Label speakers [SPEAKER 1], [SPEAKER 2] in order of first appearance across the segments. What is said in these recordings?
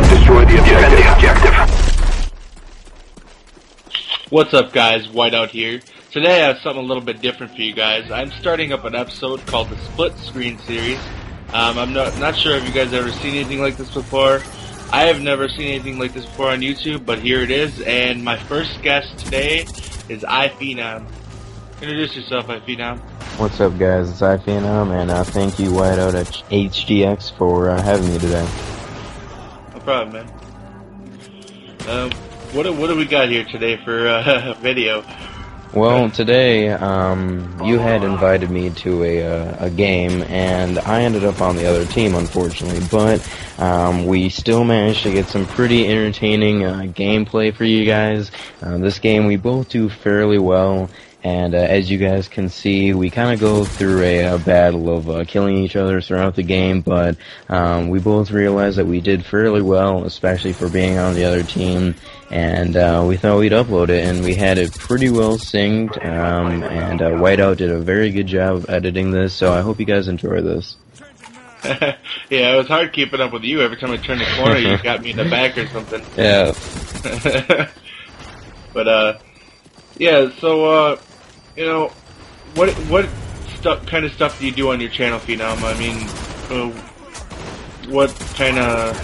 [SPEAKER 1] Destroy the objective.
[SPEAKER 2] What's up, guys? Whiteout here. Today I have something a little bit different for you guys. I'm starting up an episode called the Split Screen Series. I'm not sure if you guys ever seen anything like this before. I have never seen anything like this before on YouTube, but here it is. And my first guest today is iPhenom. Introduce yourself, iPhenom.
[SPEAKER 3] What's up, guys? It's iPhenom, and thank you, Whiteout at HDX, for having me today.
[SPEAKER 2] No problem, man. What do we got here today for video?
[SPEAKER 3] Well, today, you had invited me to a game, and I ended up on the other team, unfortunately, but we still managed to get some pretty entertaining gameplay for you guys. This game we both do fairly well, and as you guys can see, we kind of go through a battle of killing each other throughout the game, but we both realized that we did fairly well, especially for being on the other team, and we thought we'd upload it, and we had it pretty well synced, and Whiteout did a very good job of editing this, so I hope you guys enjoy this.
[SPEAKER 2] Yeah, it was hard keeping up with you. Every time I turned the corner, you got me in the back or something.
[SPEAKER 3] Yeah.
[SPEAKER 2] But, yeah, so, you know, what kind of stuff do you do on your channel, Phenom? I mean, what kind of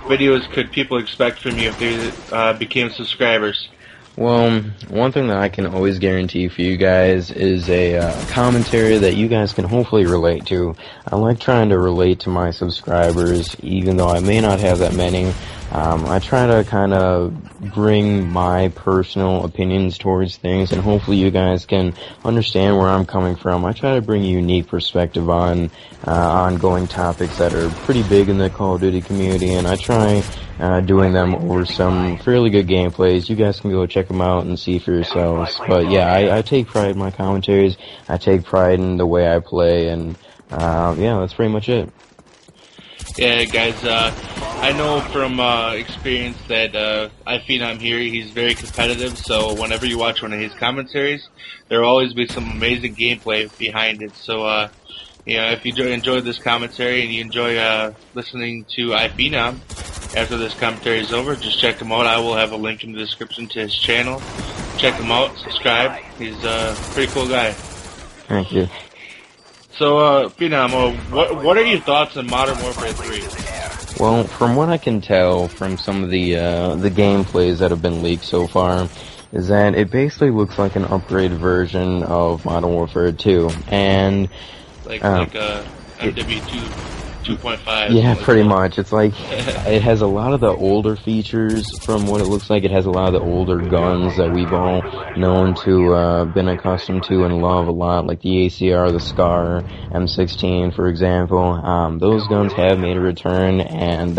[SPEAKER 2] videos could people expect from you if they became subscribers?
[SPEAKER 3] Well, one thing that I can always guarantee for you guys is a commentary that you guys can hopefully relate to. I like trying to relate to my subscribers, even though I may not have that many. I try to kind of bring my personal opinions towards things, and hopefully you guys can understand where I'm coming from. I try to bring a unique perspective on ongoing topics that are pretty big in the Call of Duty community, and I try doing them over some fairly good gameplays. You guys can go check them out and see for yourselves. But yeah, I take pride in my commentaries. I take pride in the way I play, and yeah, that's pretty much it.
[SPEAKER 2] Yeah, guys, I know from experience that iPhenom here, he's very competitive, so whenever you watch one of his commentaries, there will always be some amazing gameplay behind it. So, you know, if you enjoy this commentary and you enjoy listening to iPhenom after this commentary is over, just check him out. I will have a link in the description to his channel. Check him out, subscribe. He's a pretty cool guy.
[SPEAKER 3] Thank you.
[SPEAKER 2] So, Phenom, what are your thoughts on Modern Warfare 3?
[SPEAKER 3] Well, from what I can tell from some of the gameplays that have been leaked so far, is that it basically looks like an upgraded version of Modern Warfare 2, and
[SPEAKER 2] like MW2 2.5.
[SPEAKER 3] Yeah, pretty much. It's like it has a lot of the older features. From what it looks like, it has a lot of the older guns that we've all known to been accustomed to and love a lot, like the ACR, the SCAR, M16, for example. Those guns have made a return, and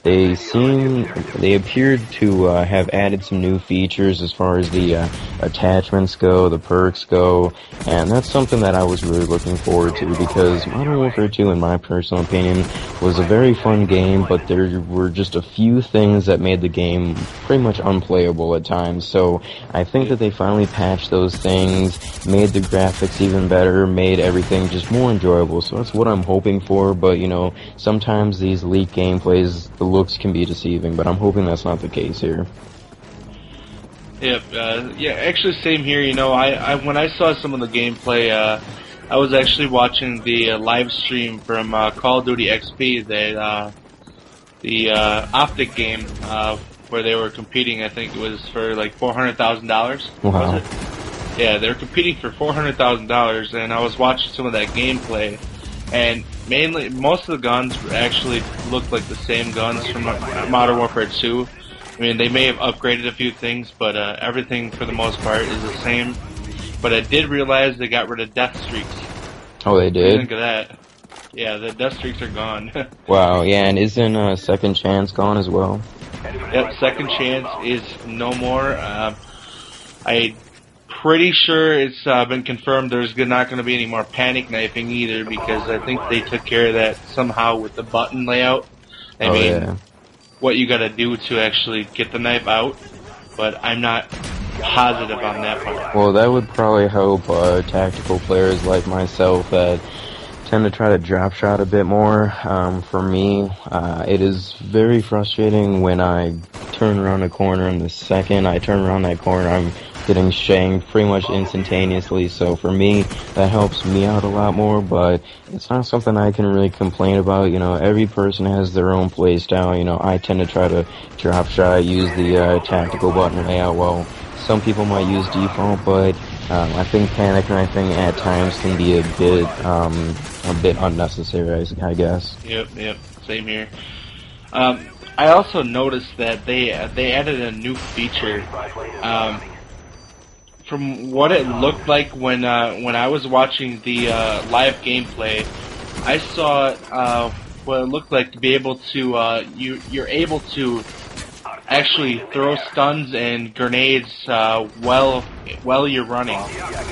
[SPEAKER 3] they appeared to have added some new features as far as the attachments go, the perks go, and that's something that I was really looking forward to, because Modern Warfare 2, in my personal opinion, was a very fun game, but there were just a few things that made the game pretty much unplayable at times. So I think that they finally patched those things, made the graphics even better, made everything just more enjoyable. So that's what I'm hoping for, but you know, sometimes these leaked gameplays, the looks can be deceiving, but I'm hoping that's not the case here.
[SPEAKER 2] Yep, yeah, actually same here, you know, I when I saw some of the gameplay, I was actually watching the live stream from Call of Duty XP, the Optic game, where they were competing. I think it was for like $400,000.
[SPEAKER 3] Wow.
[SPEAKER 2] Was it? Yeah, they were competing for $400,000, and I was watching some of that gameplay, and mainly, most of the guns actually looked like the same guns from Modern Warfare 2. I mean, they may have upgraded a few things, but everything for the most part is the same. But I did realize they got rid of death streaks.
[SPEAKER 3] Oh, they did?
[SPEAKER 2] Think of that. Yeah, the death streaks are gone.
[SPEAKER 3] Wow, yeah, and isn't Second Chance gone as well?
[SPEAKER 2] Yep, Second Chance is no more. I'm pretty sure it's been confirmed there's not going to be any more panic knifing either, because I think they took care of that somehow with the button layout. I mean,
[SPEAKER 3] yeah.
[SPEAKER 2] What you got to do to actually get the knife out, but I'm not positive on that part.
[SPEAKER 3] Well, that would probably help tactical players like myself that tend to try to drop shot a bit more. For me, it is very frustrating when I turn around a corner and the second I turn around that corner, I'm getting shanked pretty much instantaneously. So for me, that helps me out a lot more, but it's not something I can really complain about. You know, every person has their own play style. You know, I tend to try to drop shot, use the tactical button layout, while some people might use default, but I think panic knifing at times can be a bit unnecessary, I guess.
[SPEAKER 2] Yep, same here. I also noticed that they added a new feature. From what it looked like when I was watching the live gameplay, I saw what it looked like to be able to you're able to actually throw stuns and grenades while you're running.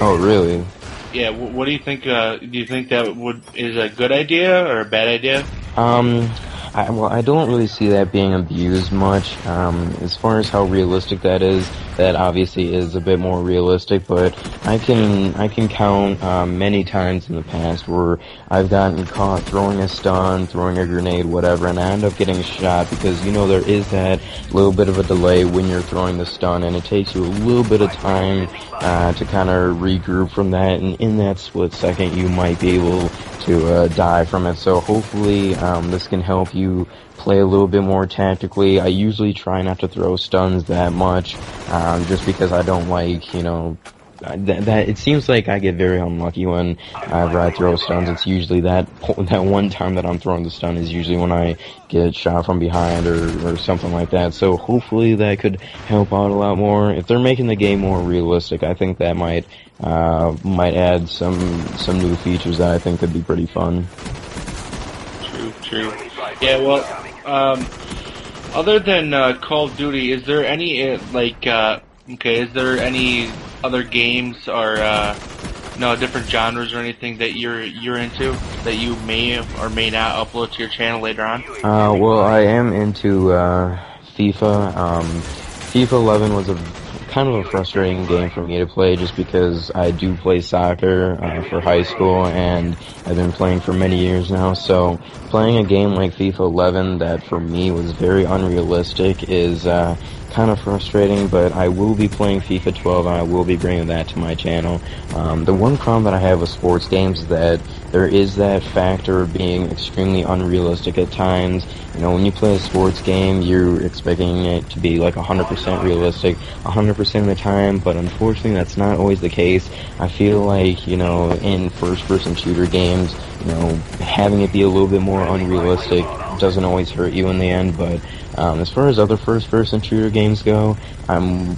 [SPEAKER 3] Oh, really?
[SPEAKER 2] Yeah. What do you think? Do you think that is a good idea or a bad idea?
[SPEAKER 3] I don't really see that being abused much. As far as how realistic that is, that obviously is a bit more realistic, but I can count many times in the past where I've gotten caught throwing a stun, throwing a grenade, whatever, and I end up getting shot because, you know, there is that little bit of a delay when you're throwing the stun, and it takes you a little bit of time to kind of regroup from that, and in that split second you might be able to die from it. So hopefully this can help you play a little bit more tactically. I usually try not to throw stuns that much, just because I don't like, you know, that it seems like I get very unlucky whenever I throw stuns. It's usually that one time that I'm throwing the stun is usually when I get shot from behind or something like that. So hopefully that could help out a lot more. If they're making the game more realistic, I think that might add some new features that I think could be pretty fun.
[SPEAKER 2] True. Yeah, well, other than Call of Duty, is there any is there any other games or different genres or anything that you're into that you may or may not upload to your channel later on?
[SPEAKER 3] Well, I am into FIFA. FIFA 11 was a kind of a frustrating game for me to play just because I do play soccer for high school, and I've been playing for many years now. So playing a game like FIFA 11 that for me was very unrealistic is kind of frustrating, but I will be playing FIFA 12 and I will be bringing that to my channel. The one problem that I have with sports games is that there is that factor of being extremely unrealistic at times. You know, when you play a sports game, you're expecting it to be like 100% realistic 100% of the time, but unfortunately that's not always the case. I feel like, you know, in first-person shooter games, you know, having it be a little bit more unrealistic doesn't always hurt you in the end, but as far as other first-person shooter games go, I'm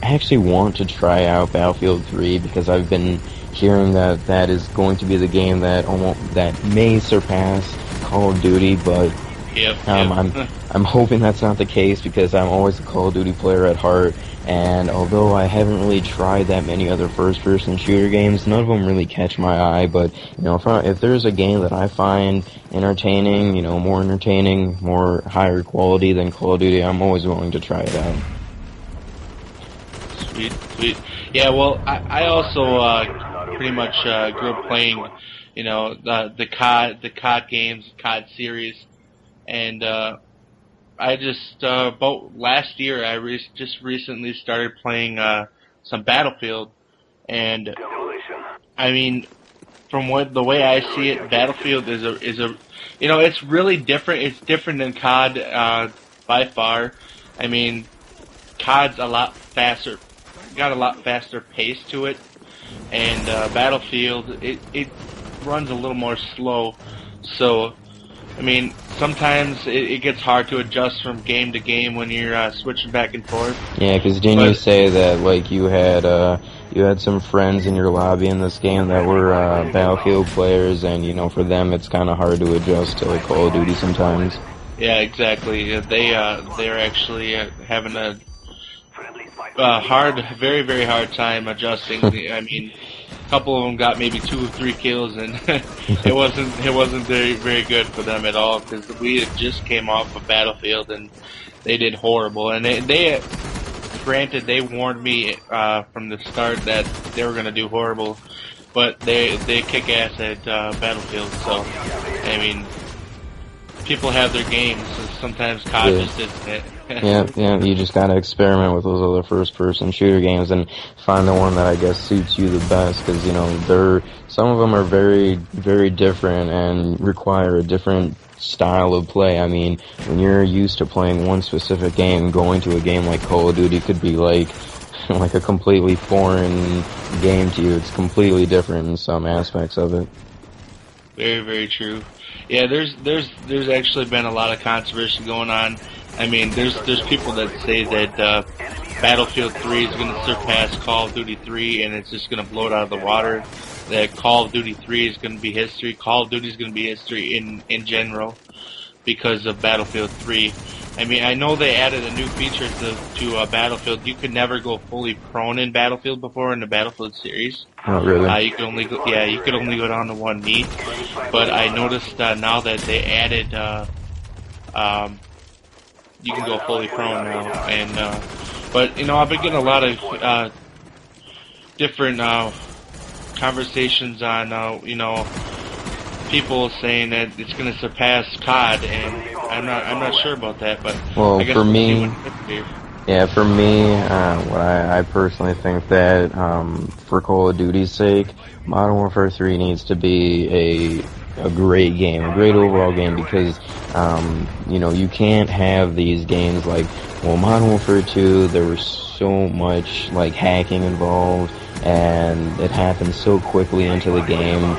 [SPEAKER 3] actually want to try out Battlefield 3 because I've been hearing that that is going to be the game that may surpass Call of Duty, but I'm hoping that's not the case because I'm always a Call of Duty player at heart, and although I haven't really tried that many other first-person shooter games, none of them really catch my eye. But you know, if there's a game that I find entertaining, you know, more entertaining, more higher quality than Call of Duty, I'm always willing to try it out.
[SPEAKER 2] Sweet. Yeah, well, I also pretty much grew up playing, you know, the COD games, COD series, and I just about last year I just recently started playing some Battlefield, and I mean, from the way I see it, Battlefield is a you know, it's really different. It's different than COD by far. I mean, COD's a lot faster, got a lot faster pace to it, and Battlefield it runs a little more slow. So I mean, sometimes it gets hard to adjust from game to game when you're switching back and forth. Yeah,
[SPEAKER 3] because didn't you say that like you had some friends in your lobby in this game that were Battlefield players, and you know, for them it's kind of hard to adjust to Call of Duty sometimes.
[SPEAKER 2] Yeah, exactly. They're actually having a very very hard time adjusting. I mean, a couple of them got maybe 2 or 3 kills, and it wasn't very good for them at all because we had just came off of Battlefield and they did horrible. And they granted, they warned me from the start that they were going to do horrible, but they kick ass at Battlefield. So, I mean, people have their games. So sometimes COD just isn't it.
[SPEAKER 3] Yeah, you just gotta experiment with those other first-person shooter games and find the one that I guess suits you the best, because, you know, some of them are very, very different and require a different style of play. I mean, when you're used to playing one specific game, going to a game like Call of Duty could be like a completely foreign game to you. It's completely different in some aspects of it.
[SPEAKER 2] Very, very true. Yeah, there's actually been a lot of controversy going on. I mean, there's people that say that Battlefield 3 is going to surpass Call of Duty 3 and it's just going to blow it out of the water. That Call of Duty 3 is going to be history. Call of Duty is going to be history in general because of Battlefield 3. I mean, I know they added a new feature to Battlefield. You could never go fully prone in Battlefield before in the Battlefield series.
[SPEAKER 3] Oh, really?
[SPEAKER 2] You could only go down to one knee. But I noticed now that they added you can go fully prone now, and but you know, I've been getting a lot of different conversations on you know, people saying that it's going to surpass COD, and I'm not sure about that, but
[SPEAKER 3] well,
[SPEAKER 2] I guess
[SPEAKER 3] for
[SPEAKER 2] we'll
[SPEAKER 3] me,
[SPEAKER 2] see when it gets here.
[SPEAKER 3] yeah, for me, what I personally think that for Call of Duty's sake, Modern Warfare 3 needs to be a great game, a great overall game, because you know, you can't have these games like, well, Modern Warfare 2, there was so much like hacking involved, and it happened so quickly into the game.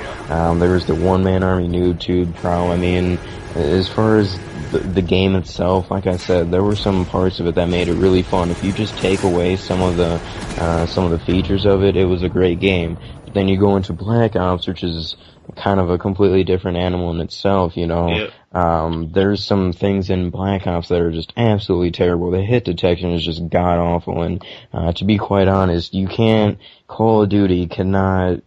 [SPEAKER 3] There was the one-man army noob tube problem. I mean, as far as the game itself, like I said, there were some parts of it that made it really fun. If you just take away some of the features of it, it was a great game. But then you go into Black Ops, which is kind of a completely different animal in itself, you know.
[SPEAKER 2] Yep.
[SPEAKER 3] There's some things in Black Ops that are just absolutely terrible. The hit detection is just god awful, and to be quite honest, Call of Duty cannot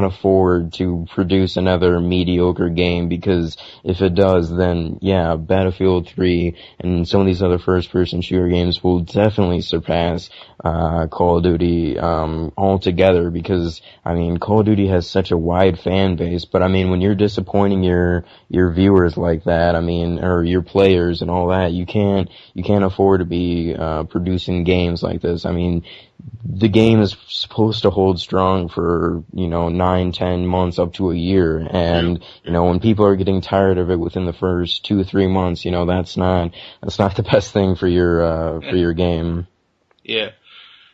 [SPEAKER 3] afford to produce another mediocre game, because if it does, then yeah, Battlefield 3 and some of these other first-person shooter games will definitely surpass Call of Duty altogether, because I mean, Call of Duty has such a wide fan base, but I mean, when you're disappointing your viewers like that, I mean, or your players and all that, you can't afford to be producing games like this. I mean, the game is supposed to hold strong for, you know, 9-10 months up to a year, and you know, when people are getting tired of it within the first 2-3 months, you know, that's not the best thing for your game.
[SPEAKER 2] Yeah.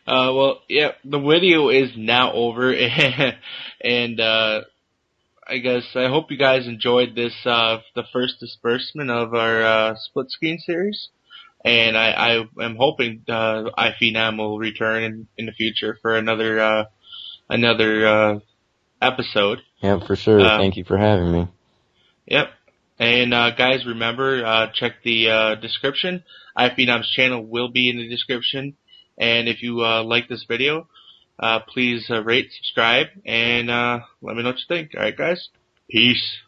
[SPEAKER 2] Well, yeah, the video is now over, and I guess I hope you guys enjoyed this the first disbursement of our split screen series. And I am hoping iPhenom will return in the future for another episode.
[SPEAKER 3] Yeah, for sure. Thank you for having me.
[SPEAKER 2] Yep. And guys, remember, check the description. iPhenom's channel will be in the description. And if you like this video, please rate, subscribe, and let me know what you think. All right, guys. Peace.